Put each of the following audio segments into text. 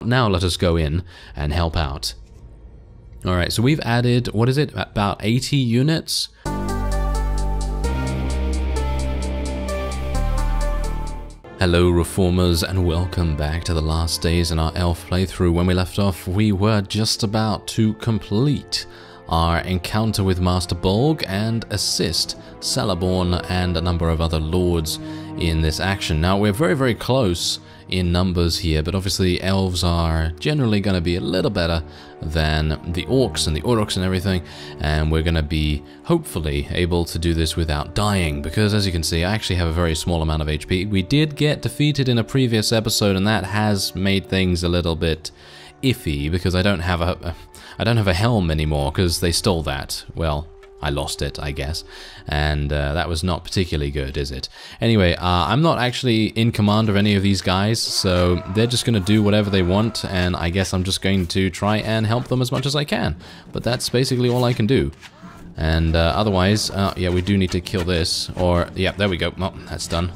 Now let us go in and help out. Alright, so we've added, what is it, about 80 units? Hello Reformers, and welcome back to the last days in our elf playthrough. When we left off, we were just about to complete our encounter with Master Bolg and assist Celeborn and a number of other lords in this action. Now we're very close in numbers here, but obviously elves are generally going to be a little better than the orcs and the Uruks and everything, and we're going to be hopefully able to do this without dying, because as you can see I actually have a very small amount of HP. We did get defeated in a previous episode, and that has made things a little bit iffy because I don't have a helm anymore because they stole that. Well, I lost it, I guess, and that was not particularly good, is it? Anyway, I'm not actually in command of any of these guys, so they're just going to do whatever they want, and I guess I'm just going to try and help them as much as I can. But that's basically all I can do. And otherwise, yeah, we do need to kill this, or, yeah, there we go. Oh, that's done.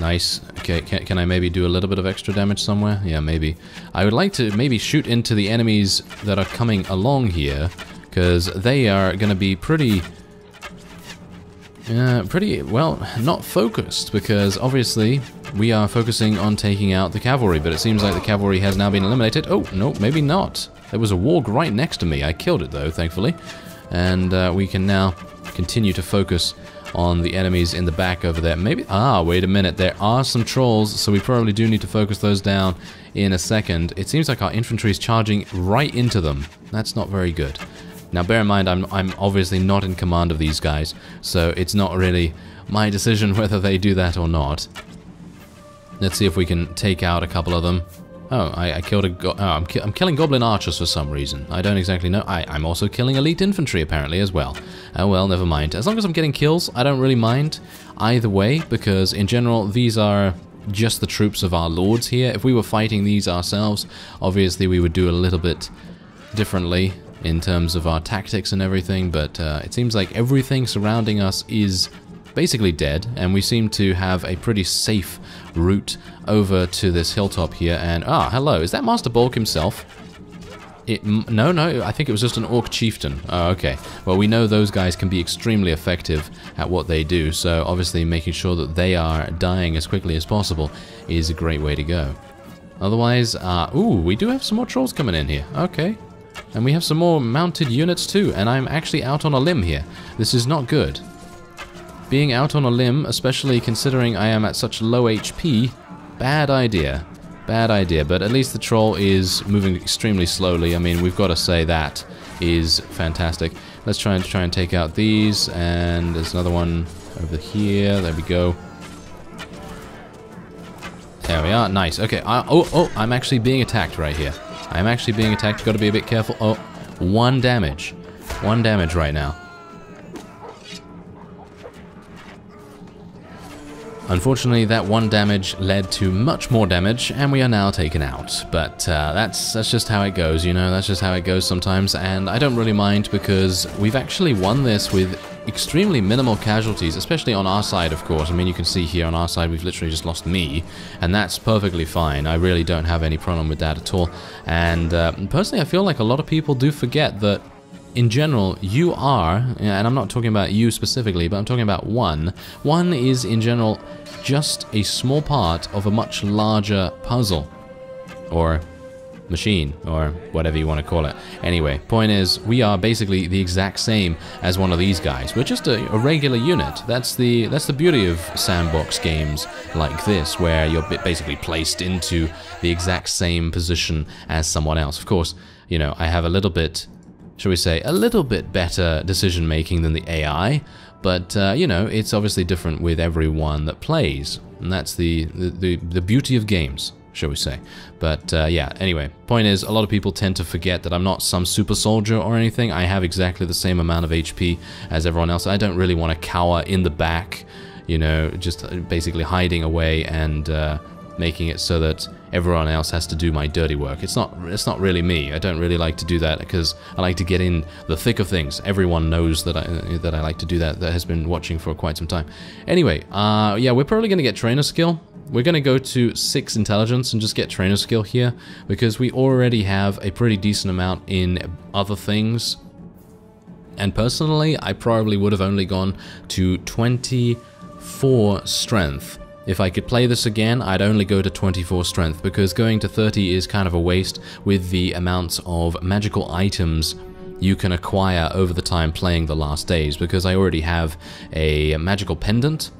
Nice. Okay, can I maybe do a little bit of extra damage somewhere? Yeah, maybe. I would like to maybe shoot into the enemies that are coming along here, because they are going to be pretty, well, not focused, because obviously we are focusing on taking out the cavalry, but it seems like the cavalry has now been eliminated. Oh, no, maybe not. There was a warg right next to me. I killed it, though, thankfully. And we can now continue to focus on the enemies in the back over there. Maybe, wait a minute, there are some trolls, so we probably do need to focus those down in a second. It seems like our infantry is charging right into them. That's not very good. Now bear in mind, I'm obviously not in command of these guys, so it's not really my decision whether they do that or not. Let's see if we can take out a couple of them. Oh, I killed a I'm killing goblin archers for some reason. I don't exactly know. I'm also killing elite infantry apparently as well. Oh well, never mind. As long as I'm getting kills, I don't really mind either way, because in general these are just the troops of our lords here. If we were fighting these ourselves, obviously we would do a little bit differently in terms of our tactics and everything, but it seems like everything surrounding us is basically dead, and we seem to have a pretty safe route over to this hilltop here. And hello, is that Master Bolg himself? No, I think it was just an orc chieftain. Oh, okay. Well, we know those guys can be extremely effective at what they do, so obviously making sure that they are dying as quickly as possible is a great way to go. Otherwise, we do have some more trolls coming in here. Okay. And we have some more mounted units too, and I'm actually out on a limb here. This is not good. Being out on a limb, especially considering I am at such low HP, bad idea. Bad idea, but at least the troll is moving extremely slowly. I mean, we've got to say that is fantastic. Let's try and take out these, and there's another one over here. There we go. There we are. Nice. Okay. I'm actually being attacked right here. I'm actually being attacked. Got to be a bit careful. Oh, 1 damage. 1 damage right now. Unfortunately, that 1 damage led to much more damage, and we are now taken out. But that's just how it goes, you know. That's just how it goes sometimes, and I don't really mind because we've actually won this with extremely minimal casualties, especially on our side, of course. I mean, you can see here on our side we've literally just lost me, and that's perfectly fine. I really don't have any problem with that at all. And personally, I feel like a lot of people do forget that in general, you are, and I'm not talking about you specifically, but I'm talking about one. One is, in general, just a small part of a much larger puzzle. Or machine, or whatever you want to call it. Anyway, point is, we are basically the exact same as one of these guys. We're just a regular unit. That's the beauty of sandbox games like this, where you're basically placed into the exact same position as someone else. Of course, you know, I have a little bit, shall we say, a little bit better decision making than the AI, but you know, it's obviously different with everyone that plays, and that's the beauty of games, shall we say. But yeah, anyway, point is, a lot of people tend to forget that I'm not some super soldier or anything. I have exactly the same amount of HP as everyone else. I don't really want to cower in the back, you know, just basically hiding away and making it so that everyone else has to do my dirty work. It's not really me. I don't really like to do that because I like to get in the thick of things. Everyone knows that I like to do that has been watching for quite some time. Anyway, yeah, we're probably going to get trainer skill. we're going to go to 6 intelligence and just get trainer skill here, because we already have a pretty decent amount in other things. And personally, I probably would have only gone to 24 strength. If I could play this again, I'd only go to 24 strength, because going to 30 is kind of a waste with the amounts of magical items you can acquire over the time playing the last days, because I already have a magical pendant,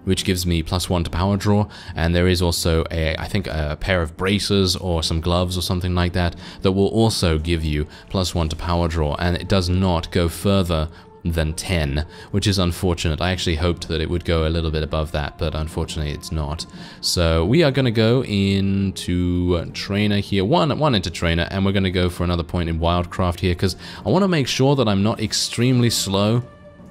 which gives me +1 to power draw, and there is also I think a pair of braces or some gloves or something like that that will also give you +1 to power draw, and it does not go further than 10, which is unfortunate. I actually hoped that it would go a little bit above that, but unfortunately it's not. So we are going to go into trainer here, one into trainer, and we're going to go for another point in wildcraft here, because I want to make sure that I'm not extremely slow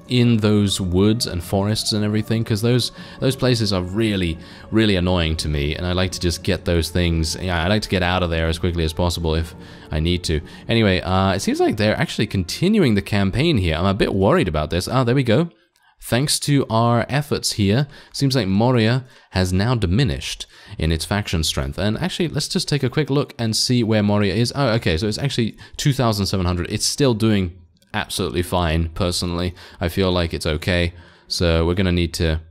in those woods and forests and everything, because those places are really annoying to me, and I like to just get those things. Yeah, I like to get out of there as quickly as possible if I need to. Anyway, it seems like they're actually continuing the campaign here. I'm a bit worried about this. Ah, there we go. Thanks to our efforts here, seems like Moria has now diminished in its faction strength. And actually, let's just take a quick look and see where Moria is. Oh, okay, so it's actually 2,700. It's still doing absolutely fine, personally. I feel like it's okay. So we're going to need to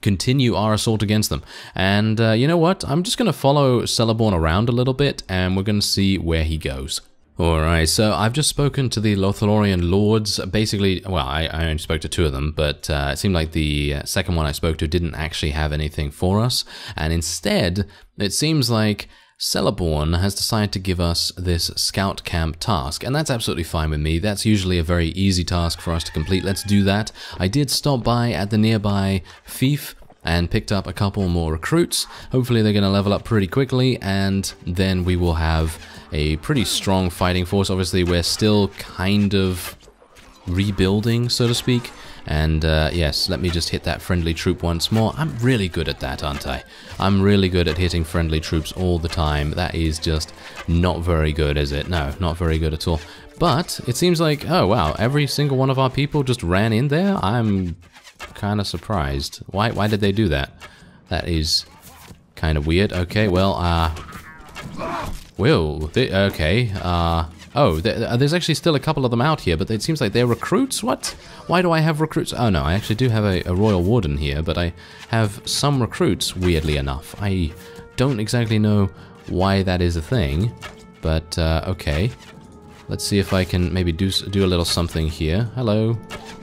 continue our assault against them. And you know what? I'm just going to follow Celeborn around a little bit, and we're going to see where he goes. Alright, so I've just spoken to the Lothlorien Lords. Basically, well, I only spoke to 2 of them, but it seemed like the second one I spoke to didn't actually have anything for us. And instead, it seems like Celeborn has decided to give us this scout camp task, and that's absolutely fine with me. That's usually a very easy task for us to complete. Let's do that. I did stop by at the nearby fief and picked up a couple more recruits. Hopefully they're going to level up pretty quickly, and then we will have a pretty strong fighting force. Obviously, we're still kind of rebuilding, so to speak. And yes, let me just hit that friendly troop once more. I'm really good at that, aren't I? I'm really good at hitting friendly troops all the time. That is just not very good, is it? No, not very good at all. But it seems like, oh wow, every single one of our people just ran in there? I'm kind of surprised. Why did they do that? That is kind of weird. Okay, well, okay, oh, there's actually still a couple of them out here, but it seems like they're recruits? What? Why do I have recruits? Oh no, I actually do have a royal warden here, but I have some recruits, weirdly enough. I don't exactly know why that is a thing, but okay. Let's see if I can maybe do a little something here. Hello.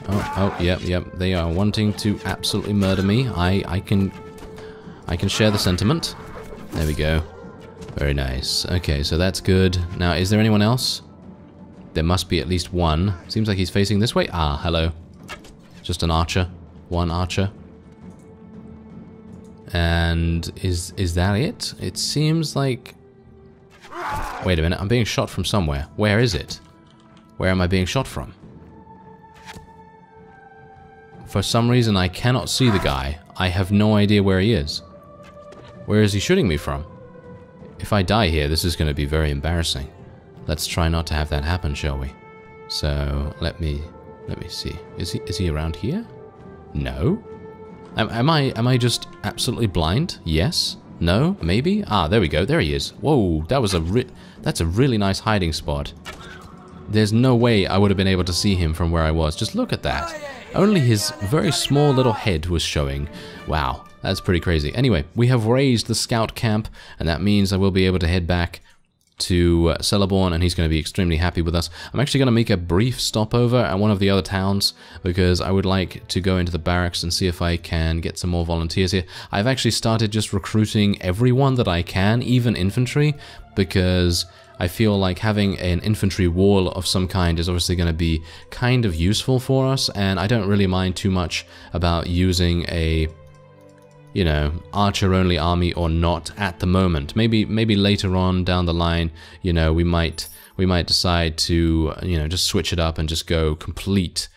Oh, yep. They are wanting to absolutely murder me. I can share the sentiment. There we go. Very nice. Okay, so that's good. Now, is there anyone else? There must be at least one. Seems like he's facing this way. Ah, hello. Just an archer. One archer. And is that it? It seems like... Wait a minute, I'm being shot from somewhere. Where is it? Where am I being shot from? For some reason, I cannot see the guy. I have no idea where he is. Where is he shooting me from? If I die here, this is going to be very embarrassing. Let's try not to have that happen, shall we? So, let me see. Is he around here? No? Am I just absolutely blind? Yes? No? Maybe? Ah, there we go. There he is. Whoa, that's a really nice hiding spot. There's no way I would have been able to see him from where I was. Just look at that. Only his very small little head was showing. Wow. That's pretty crazy. Anyway, we have raised the scout camp, and that means I will be able to head back to Celeborn, and he's going to be extremely happy with us. I'm actually going to make a brief stopover at one of the other towns, because I would like to go into the barracks and see if I can get some more volunteers here. I've actually started just recruiting everyone that I can, even infantry, because I feel like having an infantry wall of some kind is obviously going to be kind of useful for us, and I don't really mind too much about using a, you know, archer-only army or not at the moment. Maybe later on down the line, you know, we might decide to, you know, just switch it up and just go complete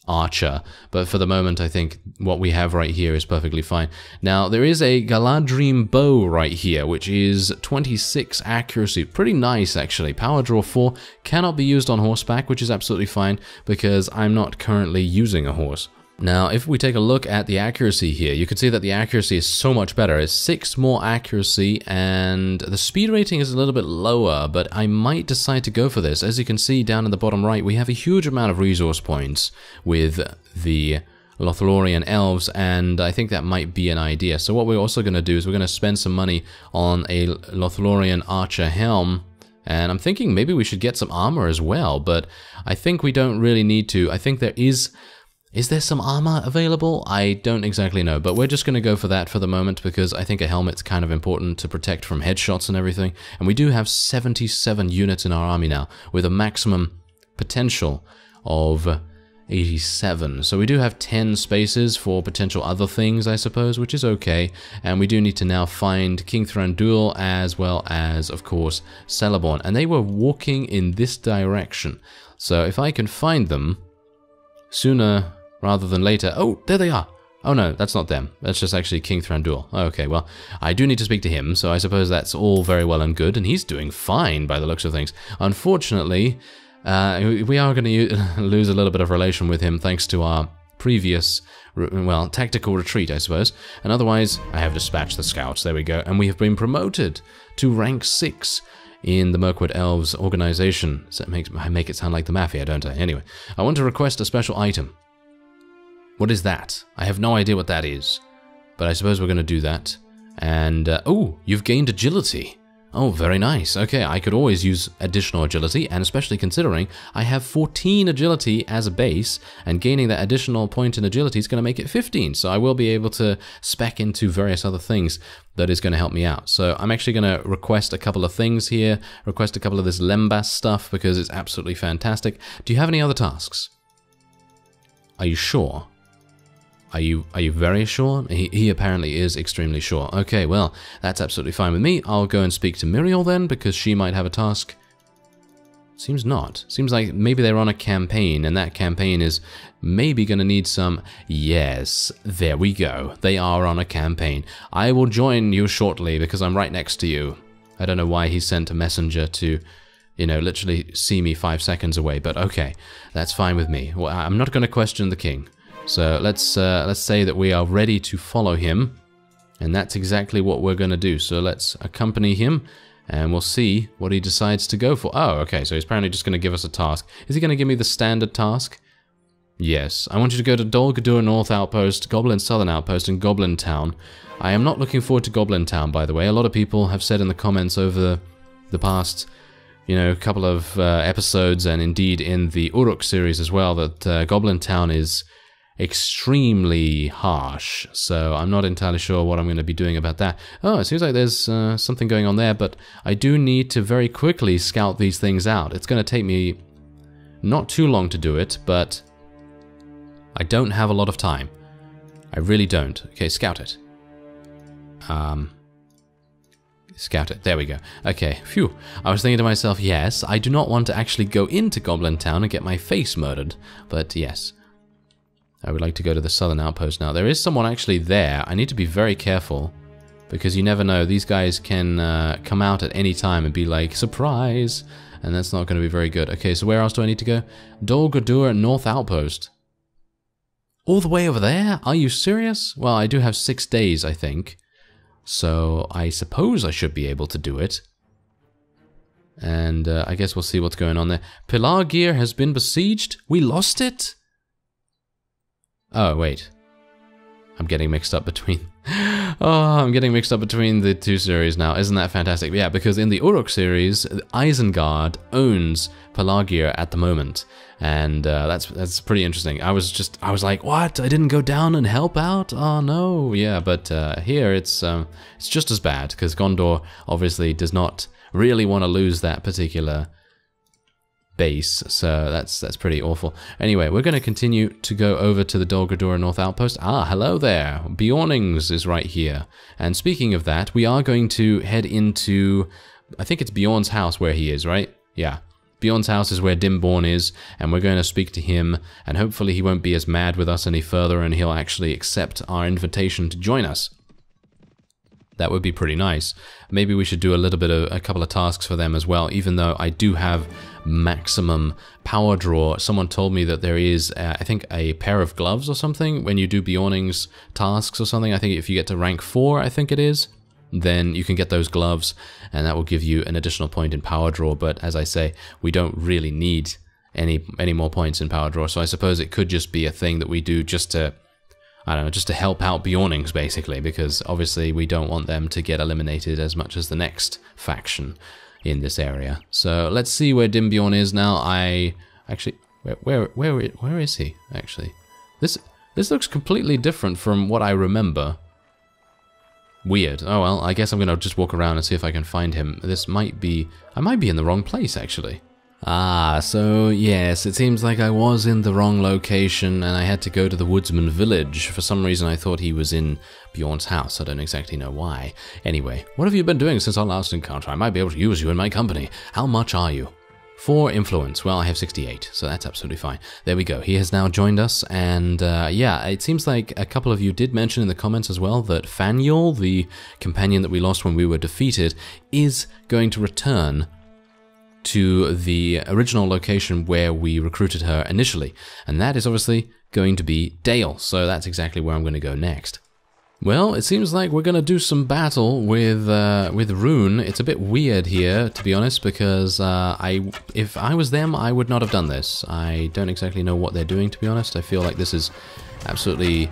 archer. But for the moment, I think what we have right here is perfectly fine. Now, there is a Galadrim bow right here, which is 26 accuracy. Pretty nice, actually. Power draw 4 cannot be used on horseback, which is absolutely fine because I'm not currently using a horse. Now, if we take a look at the accuracy here, you can see that the accuracy is so much better. It's 6 more accuracy, and the speed rating is a little bit lower, but I might decide to go for this. As you can see down in the bottom right, we have a huge amount of resource points with the Lothlorien elves, and I think that might be an idea. So what we're also going to do is we're going to spend some money on a Lothlorien archer helm, and I'm thinking maybe we should get some armor as well, but I think we don't really need to. I think there is there some armor available? I don't exactly know, but we're just going to go for that for the moment because I think a helmet's kind of important to protect from headshots and everything. And we do have 77 units in our army now with a maximum potential of 87. So we do have 10 spaces for potential other things, I suppose, which is okay. And we do need to now find King Thranduil as well as, of course, Celeborn. And they were walking in this direction. So if I can find them sooner rather than later... Oh, there they are! Oh no, that's not them. That's just actually King Thranduil. Okay, well, I do need to speak to him, so I suppose that's all very well and good, and he's doing fine by the looks of things. Unfortunately, we are going to lose a little bit of relation with him thanks to our previous, well, tactical retreat, I suppose. And otherwise, I have dispatched the scouts, there we go, and we have been promoted to rank 6 in the Mirkwood Elves organization. So I make it sound like the Mafia, don't I? Anyway, I want to request a special item. What is that? I have no idea what that is, but I suppose we're going to do that. And, oh, you've gained agility. Oh, very nice. Okay, I could always use additional agility, and especially considering I have 14 agility as a base, and gaining that additional point in agility is going to make it 15, so I will be able to spec into various other things that is going to help me out. So I'm actually going to request a couple of things here, request a couple of this Lembas stuff, because it's absolutely fantastic. Do you have any other tasks? Are you sure? Are you very sure? He apparently is extremely sure. Okay, well, that's absolutely fine with me. I'll go and speak to Muriel then, because she might have a task. Seems not. Seems like maybe they're on a campaign, and that campaign is maybe going to need some... Yes, there we go. They are on a campaign. I will join you shortly, because I'm right next to you. I don't know why he sent a messenger to... you know, literally see me 5 seconds away, but okay, that's fine with me. Well, I'm not going to question the king. So let's say that we are ready to follow him, and that's exactly what we're going to do. So let's accompany him, and we'll see what he decides to go for. Oh, okay, so he's apparently just going to give us a task. Is he going to give me the standard task? Yes. I want you to go to Dol Guldur North Outpost, Goblin Southern Outpost, and Goblin Town. I am not looking forward to Goblin Town, by the way. A lot of people have said in the comments over the past... you know, a couple of episodes, and indeed in the Uruk series as well, that Goblin Town is extremely harsh, so I'm not entirely sure what I'm going to be doing about that. Oh, it seems like there's something going on there, but I do need to very quickly scout these things out. It's going to take me not too long to do it, but I don't have a lot of time. I really don't. Okay, scout it. Scout it. There we go. Okay, phew. I was thinking to myself, yes, I do not want to actually go into Goblin Town and get my face murdered, but yes. I would like to go to the southern outpost now. There is someone actually there. I need to be very careful, because you never know. These guys can come out at any time and be like, surprise! And that's not going to be very good. Okay, so where else do I need to go? Dol Guldur North Outpost. All the way over there? Are you serious? Well, I do have 6 days, I think. So I suppose I should be able to do it. And I guess we'll see what's going on there. Pelargir has been besieged? We lost it? Oh, wait. I'm getting mixed up between... I'm getting mixed up between the two series now. Isn't that fantastic? Yeah, because in the Uruk series, Isengard owns Pelargir at the moment. And that's pretty interesting. I was like, what? I didn't go down and help out? Oh, no. Yeah, but here it's just as bad, because Gondor obviously does not really want to lose that particular base, so that's pretty awful. Anyway, we're going to continue to go over to the Dol Guldur North Outpost. Ah, hello there. Bjornings is right here. And speaking of that, we are going to head into... I think it's Bjorn's house where he is, right? Yeah. Bjorn's house is where Dimborn is, and we're going to speak to him, and hopefully he won't be as mad with us any further, and he'll actually accept our invitation to join us. That would be pretty nice. Maybe we should do a couple of tasks for them as well, even though I do have maximum power draw. Someone told me that there is, I think, a pair of gloves or something when you do Bjorning's tasks or something. I think if you get to rank 4, I think it is, then you can get those gloves, and that will give you an additional point in power draw. But as I say, we don't really need any more points in power draw, so I suppose it could just be a thing that we do just to, I don't know, just to help out Bjornings, basically, because obviously we don't want them to get eliminated as much as the next faction in this area. So let's see where Dimbjorn is now. Actually, where is he, actually? This looks completely different from what I remember. Weird. Oh well, I guess I'm gonna just walk around and see if I can find him. I might be in the wrong place, actually. Ah, so yes, it seems like I was in the wrong location and I had to go to the woodsman village. For some reason I thought he was in Bjorn's house. I don't exactly know why. Anyway, what have you been doing since our last encounter? I might be able to use you in my company. How much are you? 4 influence. Well, I have 68, so that's absolutely fine. There we go. He has now joined us, and yeah, it seems like a couple of you did mention in the comments as well that Thranduil, the companion that we lost when we were defeated, is going to return to the original location where we recruited her initially, and that is obviously going to be Dale, so that's exactly where I'm going to go next. Well, it seems like we're going to do some battle with Rune. It's a bit weird here, to be honest, because if I was them, I would not have done this. I don't exactly know what they're doing, to be honest. I feel like this is absolutely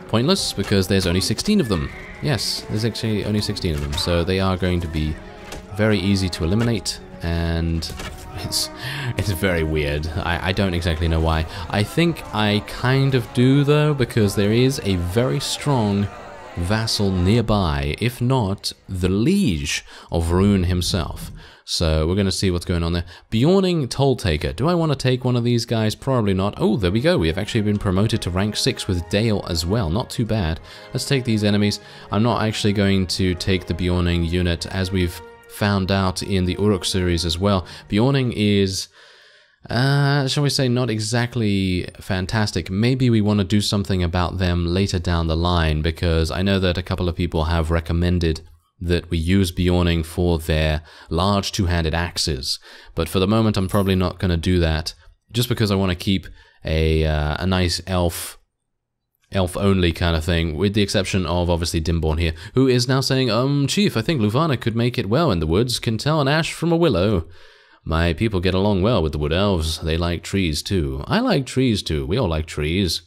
pointless, because there's only 16 of them. Yes, there's actually only 16 of them, so they are going to be very easy to eliminate, and it's very weird. I don't exactly know why. I think I kind of do, though, because there is a very strong vassal nearby, if not the liege of Rune himself. So we're going to see what's going on there. Bjorning Tolltaker. Do I want to take one of these guys? Probably not. Oh, there we go. We have actually been promoted to rank 6 with Dale as well. Not too bad. Let's take these enemies. I'm not actually going to take the Bjorning unit, as we've found out in the Uruk series as well. Bjorning is, shall we say, not exactly fantastic. Maybe we want to do something about them later down the line, because I know that a couple of people have recommended that we use Bjorning for their large two-handed axes. But for the moment, I'm probably not going to do that, just because I want to keep a nice elf-only kind of thing, with the exception of, obviously, Dimborn here, who is now saying, Chief, I think Luvana could make it well in the woods, can tell an ash from a willow. My people get along well with the wood elves. They like trees, too. I like trees, too. We all like trees.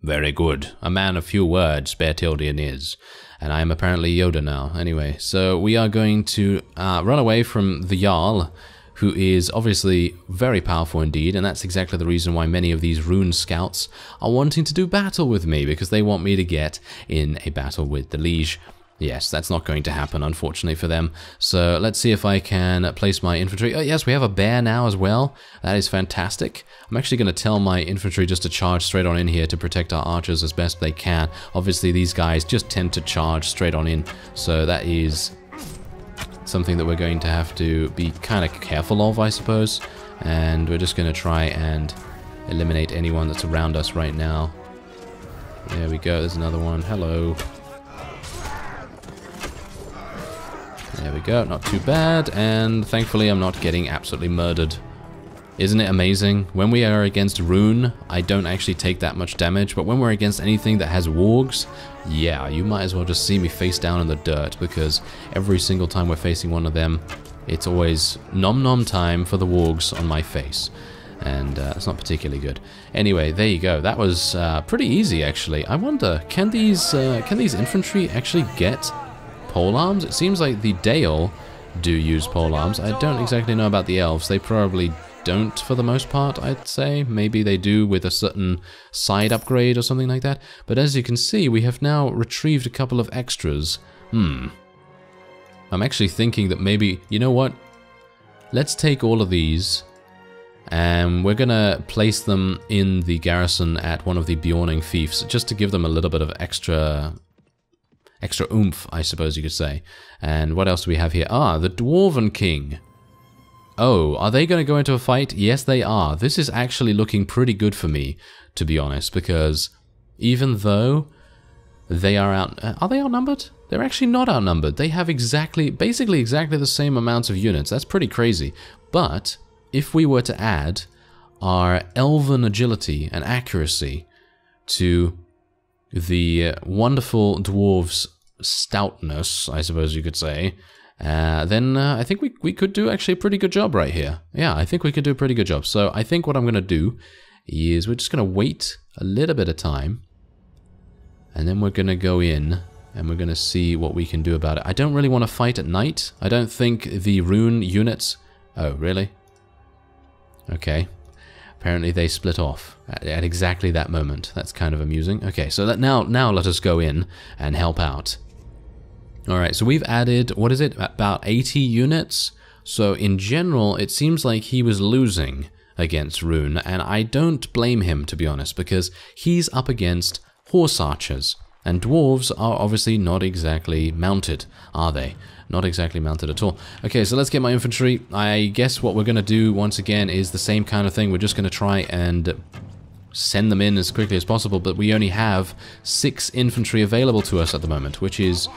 Very good. A man of few words, Beartildien is. And I am apparently Yoda now. Anyway, so we are going to run away from the Jarl, who is obviously very powerful indeed, and that's exactly the reason why many of these rune scouts are wanting to do battle with me, because they want me to get in a battle with the liege. Yes, that's not going to happen, unfortunately for them. So let's see if I can place my infantry. Oh yes, we have a bear now as well. That is fantastic. I'm actually going to tell my infantry just to charge straight on in here to protect our archers as best they can. Obviously these guys just tend to charge straight on in, so that is something that we're going to have to be kind of careful of, I suppose. And we're just going to try and eliminate anyone that's around us right now. There we go, there's another one. Hello. There we go, not too bad, and thankfully I'm not getting absolutely murdered. Isn't it amazing? When we are against Rune, I don't actually take that much damage, but when we're against anything that has wargs, yeah, you might as well just see me face down in the dirt, because every single time we're facing one of them, it's always nom-nom time for the wargs on my face. And it's not particularly good. Anyway, there you go. That was pretty easy, actually. I wonder, can these infantry actually get polearms? It seems like the Dale do use polearms. I don't exactly know about the elves. They probably don't for the most part, I'd say. Maybe they do with a certain side upgrade or something like that. But as you can see, we have now retrieved a couple of extras. I'm actually thinking that maybe, you know what? Let's take all of these, and we're gonna place them in the garrison at one of the Bjorning fiefs, just to give them a little bit of extra oomph, I suppose you could say. And what else do we have here? Ah, the Dwarven King. Oh, are they going to go into a fight? Yes, they are. This is actually looking pretty good for me, to be honest, because even though they are they outnumbered? They're actually not outnumbered. They have basically exactly the same amounts of units. That's pretty crazy. But if we were to add our Elven agility and accuracy to the wonderful dwarves' stoutness, I suppose you could say, then I think we could do actually a pretty good job right here. Yeah, I think we could do a pretty good job. So I think what I'm going to do is we're just going to wait a little bit of time, and then we're going to go in and we're going to see what we can do about it. I don't really want to fight at night. I don't think the rune units... Oh, really? Okay. Apparently they split off at exactly that moment. That's kind of amusing. Okay, so now let us go in and help out. Alright, so we've added, what is it, about 80 units? So in general, it seems like he was losing against Rune, and I don't blame him, to be honest, because he's up against horse archers, and dwarves are obviously not exactly mounted, are they? Not exactly mounted at all. Okay, so let's get my infantry. I guess what we're going to do, once again, is the same kind of thing. We're just going to try and send them in as quickly as possible, but we only have 6 infantry available to us at the moment, which is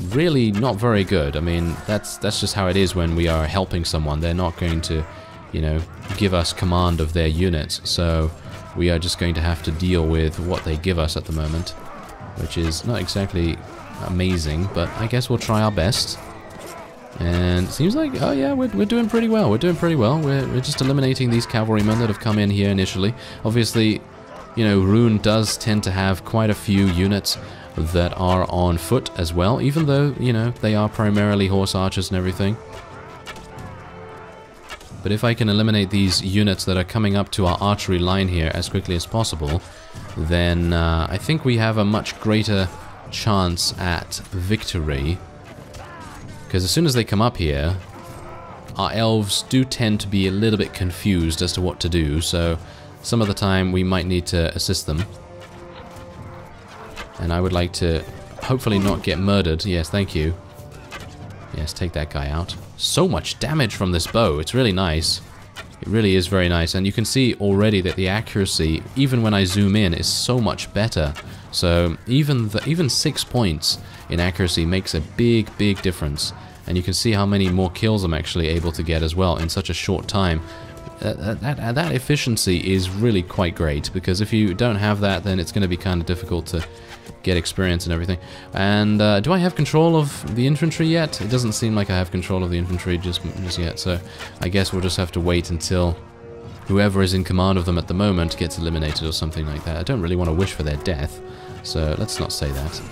really not very good. I mean, that's just how it is when we are helping someone. They're not going to, you know, give us command of their units, so we are just going to have to deal with what they give us at the moment, which is not exactly amazing, but I guess we'll try our best. And it seems like, oh yeah, we're doing pretty well. We're doing pretty well. We're just eliminating these cavalrymen that have come in here initially. Obviously, you know, Rune does tend to have quite a few units that are on foot as well, even though, you know, they are primarily horse archers and everything. But if I can eliminate these units that are coming up to our archery line here as quickly as possible, then I think we have a much greater chance at victory. Because as soon as they come up here, our elves do tend to be a little bit confused as to what to do, so some of the time we might need to assist them. And I would like to hopefully not get murdered. Yes, thank you. Yes, take that guy out. So much damage from this bow. It's really nice. It really is very nice. And you can see already that the accuracy, even when I zoom in, is so much better. So even 6 points in accuracy makes a big difference. And you can see how many more kills I'm actually able to get as well in such a short time. That efficiency is really quite great, because if you don't have that, then it's going to be kind of difficult to get experience and everything. And do I have control of the infantry yet? It doesn't seem like I have control of the infantry just yet, so I guess we'll just have to wait until whoever is in command of them at the moment gets eliminated or something like that. I don't really want to wish for their death, so let's not say that.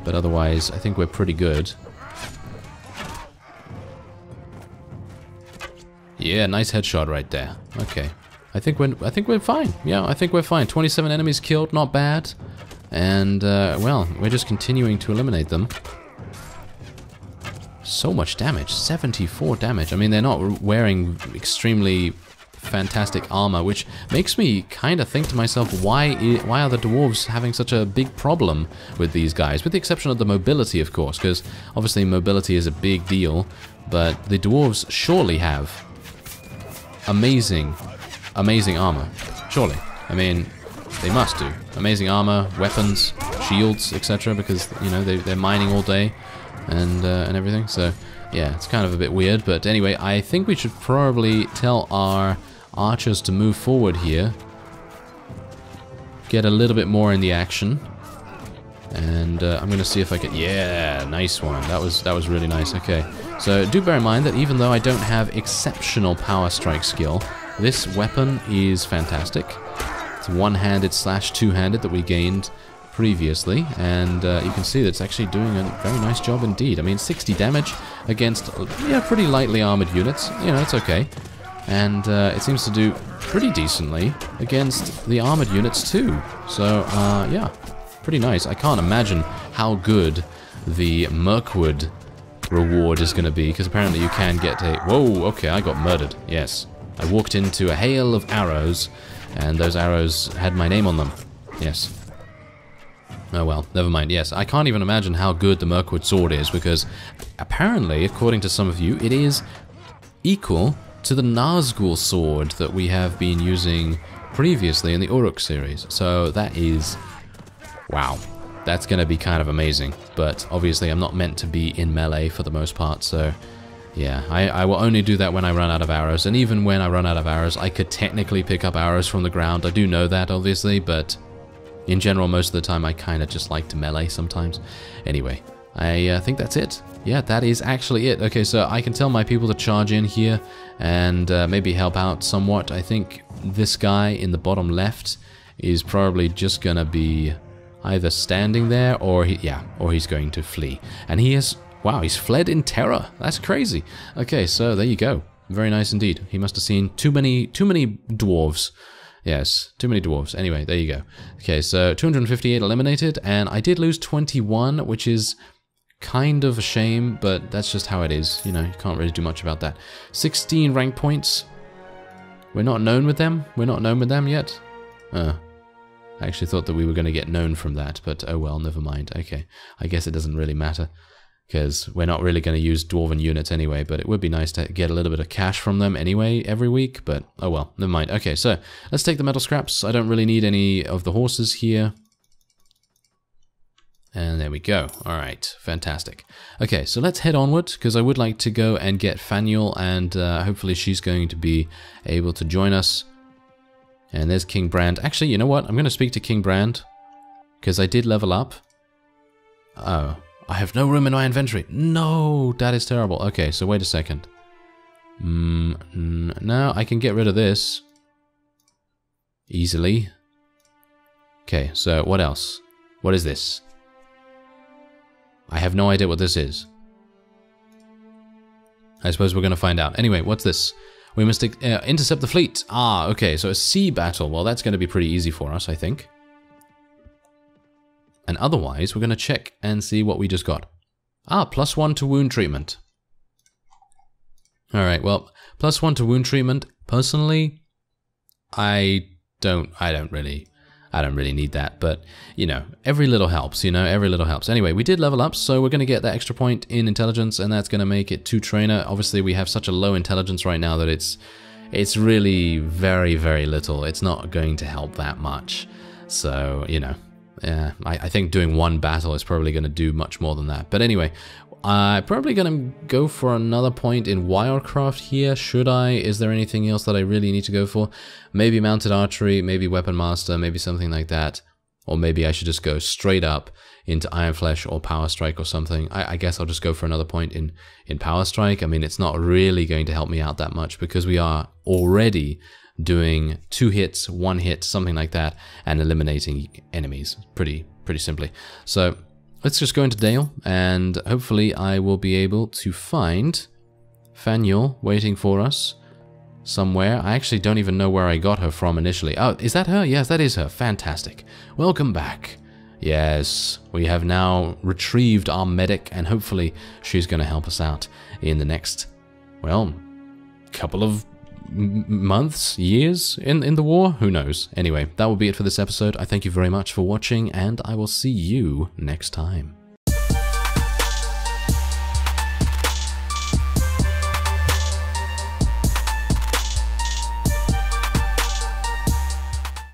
But otherwise, I think we're pretty good. Yeah, nice headshot right there. Okay. I think we're fine. Yeah, I think we're fine. 27 enemies killed, not bad. And well, we're just continuing to eliminate them. So much damage, 74 damage. I mean, they're not wearing extremely fantastic armor, which makes me kind of think to myself, why are the dwarves having such a big problem with these guys? With the exception of the mobility, of course, because obviously mobility is a big deal, but the dwarves surely have amazing armor, surely. I mean, they must do. Amazing armor, weapons, shields, etc., because, you know, they're mining all day and everything, so yeah, it's kind of a bit weird. But anyway, I think we should probably tell our archers to move forward here, get a little bit more in the action, and I'm going to see if I can... Yeah, nice one. That was really nice. Okay, so do bear in mind that even though I don't have exceptional power strike skill, this weapon is fantastic. It's one-handed / two-handed that we gained previously, and you can see that it's actually doing a very nice job indeed. I mean, 60 damage against, yeah, pretty lightly armored units. You know, it's okay. And it seems to do pretty decently against the armored units too. So, yeah, pretty nice. I can't imagine how good the Mirkwood reward is going to be, because apparently you can get a... Whoa, okay, I got murdered. Yes. I walked into a hail of arrows, and those arrows had my name on them. Yes. Oh well, never mind. Yes, I can't even imagine how good the Mirkwood sword is, because apparently, according to some of you, it is equal to the Nazgul sword that we have been using previously in the Uruk series. So that is... wow. that's going to be kind of amazing. But obviously I'm not meant to be in melee for the most part, so yeah, I will only do that when I run out of arrows. And even when I run out of arrows, I could technically pick up arrows from the ground. I do know that, obviously, but in general, most of the time I kind of just like to melee sometimes. Anyway, I think that's it. Yeah, that is actually it. Okay, so I can tell my people to charge in here and maybe help out somewhat. I think this guy in the bottom left is probably just gonna be either standing there or or he's going to flee. And he has, wow, he's fled in terror. That's crazy. Okay, so there you go. Very nice indeed. He must have seen too many dwarves. Yes, too many dwarves. Anyway, there you go. Okay, so 258 eliminated, and I did lose 21, which is kind of a shame, but that's just how it is. You know, you can't really do much about that. 16 rank points. We're not known with them? We're not known with them yet? I actually thought that we were going to get known from that, but oh well, never mind. Okay, I guess it doesn't really matter, because we're not really going to use dwarven units anyway, but it would be nice to get a little bit of cash from them anyway every week, but oh well, never mind. Okay, so let's take the metal scraps. I don't really need any of the horses here. And there we go. Alright, fantastic. Okay, so let's head onward, because I would like to go and get Thranduil, and hopefully she's going to be able to join us. And there's King Brand. Actually, you know what? I'm going to speak to King Brand, because I did level up. Oh, I have no room in my inventory. No, that is terrible. Okay, so wait a second. No, I can get rid of this easily. Okay, so what else? What is this? I have no idea what this is. I suppose we're going to find out. Anyway, what's this? We must intercept the fleet. Ah, okay, so a sea battle. Well, that's going to be pretty easy for us, I think. And otherwise, we're going to check and see what we just got. Ah, +1 to wound treatment. Alright, well, +1 to wound treatment. Personally, I don't really need that, but, you know, every little helps, every little helps. Anyway, we did level up, so we're going to get that extra point in intelligence, and that's going to make it 2 trainer. Obviously, we have such a low intelligence right now that it's really very, very little. It's not going to help that much. So, yeah, I think doing 1 battle is probably going to do much more than that. But anyway, I'm probably going to go for another point in Wildcraft here. Should I? Is there anything else that I really need to go for? Maybe Mounted Archery, maybe Weapon Master, maybe something like that. Or maybe I should just go straight up into Iron Flesh or Power Strike or something. I guess I'll just go for another point in Power Strike. I mean, it's not really going to help me out that much because we are already doing 2 hits, 1 hit, something like that, and eliminating enemies pretty simply. So let's just go into Dale, and hopefully I will be able to find Thranduil waiting for us somewhere. I actually don't even know where I got her from initially. Oh, is that her? Yes, that is her. Fantastic. Welcome back. Yes, we have now retrieved our medic, and hopefully she's going to help us out in the next, well, couple of months, years in the war. Who knows? Anyway, that will be it for this episode. I thank you very much for watching, and I will see you next time.